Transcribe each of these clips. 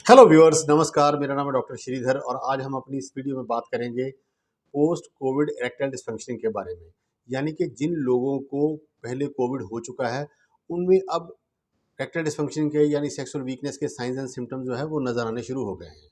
Hello viewers, नमस्कार। मेरा नाम है डॉक्टर श्रीधर और आज हम अपनी इस वीडियो में बात करेंगे पोस्ट कोविड इरेक्टाइल डिस्फंक्शनिंग के बारे में। यानी कि जिन लोगों को पहले कोविड हो चुका है उनमें अब इरेक्टाइल डिस्फंक्शनिंग के यानी सेक्सुअल वीकनेस के साइंस एंड सिम्टम्स जो है वो नजर आने शुरू हो गए हैं।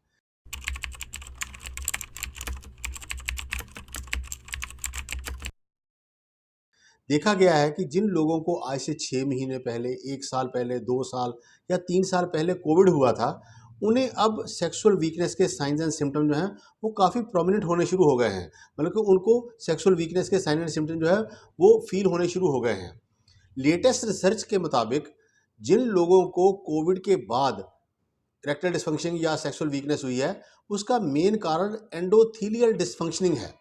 देखा गया है कि जिन लोगों को आज से 6 महीने पहले, 1 साल पहले, 2 साल या 3 साल पहले कोविड हुआ था, उन्हें अब सेक्सुअल वीकनेस के साइंस एंड सिम्टम जो हैं वो काफ़ी प्रोमिनेंट होने शुरू हो गए हैं। मतलब कि उनको सेक्सुअल वीकनेस के साइन एंड सिम्टम जो है वो फील होने शुरू हो गए हैं। लेटेस्ट रिसर्च के मुताबिक जिन लोगों को कोविड के बाद इरेक्टाइल डिस्फंक्शनिंग या सेक्सुअल वीकनेस हुई है, उसका मेन कारण एंडोथीलियल डिस्फंक्शनिंग है।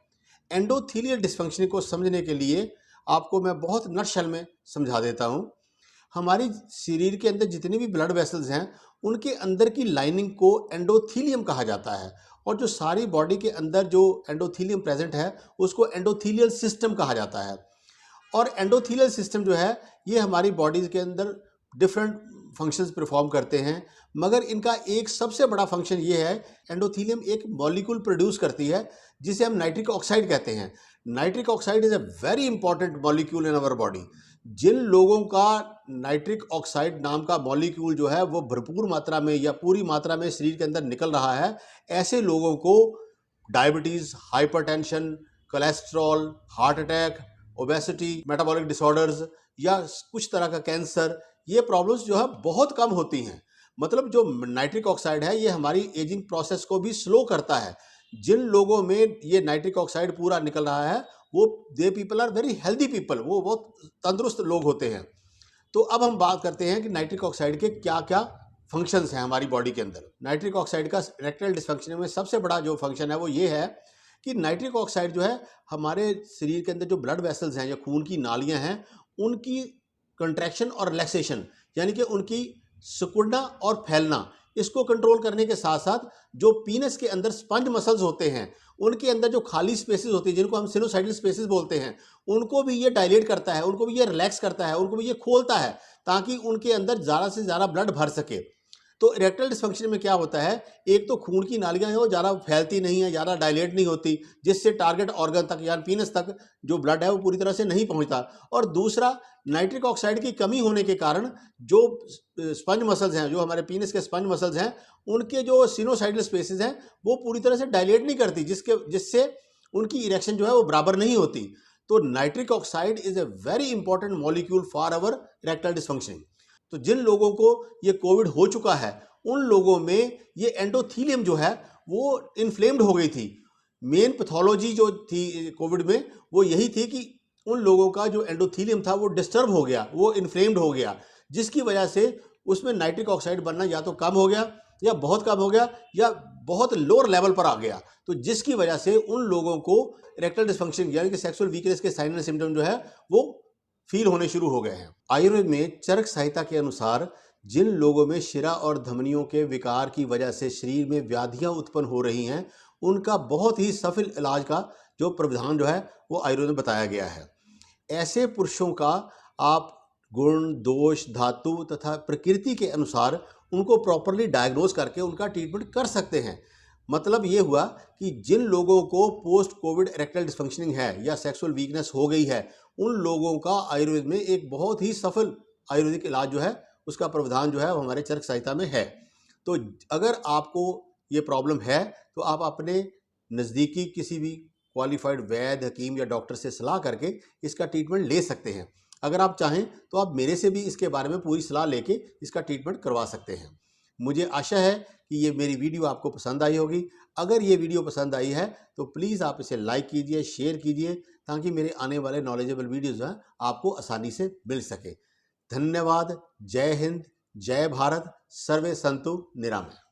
एंडोथीलियल डिस्फंक्शनिंग को समझने के लिए आपको मैं बहुत नटशल में समझा देता हूँ। हमारी शरीर के अंदर जितने भी ब्लड वेसल्स हैं उनके अंदर की लाइनिंग को एंडोथीलियम कहा जाता है और जो सारी बॉडी के अंदर जो एंडोथीलियम प्रेजेंट है उसको एंडोथीलियल सिस्टम कहा जाता है। और एंडोथीलियल सिस्टम जो है ये हमारी बॉडी के अंदर डिफरेंट फंक्शंस परफॉर्म करते हैं, मगर इनका एक सबसे बड़ा फंक्शन ये है, एंडोथीलियम एक मॉलिक्यूल प्रोड्यूस करती है जिसे हम नाइट्रिक ऑक्साइड कहते हैं। Nitric oxide is a very important molecule in our body. जिन लोगों का नाइट्रिक ऑक्साइड नाम का मॉलिक्यूल जो है वो भरपूर मात्रा में या पूरी मात्रा में शरीर के अंदर निकल रहा है, ऐसे लोगों को diabetes, hypertension, cholesterol, heart attack, obesity, metabolic disorders या कुछ तरह का कैंसर, ये प्रॉब्लम्स जो है बहुत कम होती हैं। मतलब जो नाइट्रिक ऑक्साइड है ये हमारी एजिंग प्रोसेस को भी स्लो करता है। जिन लोगों में ये नाइट्रिक ऑक्साइड पूरा निकल रहा है वो the people are very healthy people, वो बहुत तंदुरुस्त लोग होते हैं। तो अब हम बात करते हैं कि नाइट्रिक ऑक्साइड के क्या क्या फंक्शंस हैं हमारी बॉडी के अंदर। नाइट्रिक ऑक्साइड का इरेक्टाइल डिस्फंक्शन में सबसे बड़ा जो फंक्शन है वो ये है कि नाइट्रिक ऑक्साइड जो है हमारे शरीर के अंदर जो ब्लड वेसल्स हैं या खून की नालियां हैं उनकी कंट्रैक्शन और रिलैक्सेशन, यानी कि उनकी सिकुड़ना और फैलना, इसको कंट्रोल करने के साथ साथ जो पीनस के अंदर स्पंज मसल्स होते हैं उनके अंदर जो खाली स्पेसेस होती है जिनको हम सिनोसाइडल स्पेसेस बोलते हैं, उनको भी ये डायलेट करता है, उनको भी ये रिलैक्स करता है, उनको भी ये खोलता है ताकि उनके अंदर ज़्यादा से ज़्यादा ब्लड भर सके। तो इरेक्टाइल डिस्फंक्शन में क्या होता है, एक तो खून की नालियां हैं वो ज़्यादा फैलती नहीं है, ज़्यादा डायलेट नहीं होती, जिससे टारगेट ऑर्गन तक यानी पीनस तक जो ब्लड है वो पूरी तरह से नहीं पहुंचता। और दूसरा, नाइट्रिक ऑक्साइड की कमी होने के कारण जो स्पंज मसल्स हैं, जो हमारे पीनस के स्पंज मसल्स हैं, उनके जो सिनोसाइडल स्पेसेस हैं वो पूरी तरह से डायलेट नहीं करती, जिससे उनकी इरेक्शन जो है वो बराबर नहीं होती। तो nitric oxide is a very important molecule for our erectile dysfunction. तो जिन लोगों को ये कोविड हो चुका है उन लोगों में ये एंडोथीलियम जो है वो इन्फ्लेम्ड हो गई थी। मेन पैथोलॉजी जो थी कोविड में वो यही थी कि उन लोगों का जो एंडोथीलियम था वो डिस्टर्ब हो गया, वो इन्फ्लेम्ड हो गया, जिसकी वजह से उसमें नाइट्रिक ऑक्साइड बनना या तो कम हो गया या बहुत कम हो गया या बहुत लोअर लेवल पर आ गया। तो जिसकी वजह से उन लोगों को इरेक्टाइल डिस्फंक्शन यानी कि सेक्सुअल वीकनेस के साइन एंड सिम्टम जो है वो फील होने शुरू हो गए हैं। आयुर्वेद में चरक संहिता के अनुसार जिन लोगों में शिरा और धमनियों के विकार की वजह से शरीर में व्याधियां उत्पन्न हो रही हैं उनका बहुत ही सफल इलाज का जो प्रावधान जो है वो आयुर्वेद में बताया गया है। ऐसे पुरुषों का आप गुण, दोष, धातु तथा प्रकृति के अनुसार उनको प्रॉपरली डायग्नोज करके उनका ट्रीटमेंट कर सकते हैं। मतलब ये हुआ कि जिन लोगों को पोस्ट कोविड इरेक्टाइल डिस्फंक्शनिंग है या सेक्सुअल वीकनेस हो गई है उन लोगों का आयुर्वेद में एक बहुत ही सफल आयुर्वेदिक इलाज जो है उसका प्रावधान जो है वो हमारे चरक संहिता में है। तो अगर आपको ये प्रॉब्लम है तो आप अपने नज़दीकी किसी भी क्वालिफाइड वैद्य, हकीम या डॉक्टर से सलाह करके इसका ट्रीटमेंट ले सकते हैं। अगर आप चाहें तो आप मेरे से भी इसके बारे में पूरी सलाह लेके इसका ट्रीटमेंट करवा सकते हैं। मुझे आशा है कि ये मेरी वीडियो आपको पसंद आई होगी। अगर ये वीडियो पसंद आई है तो प्लीज़ आप इसे लाइक कीजिए, शेयर कीजिए ताकि मेरे आने वाले नॉलेजेबल वीडियोज़ हैं आपको आसानी से मिल सके। धन्यवाद। जय हिंद, जय भारत, सर्वे संतु निरामय।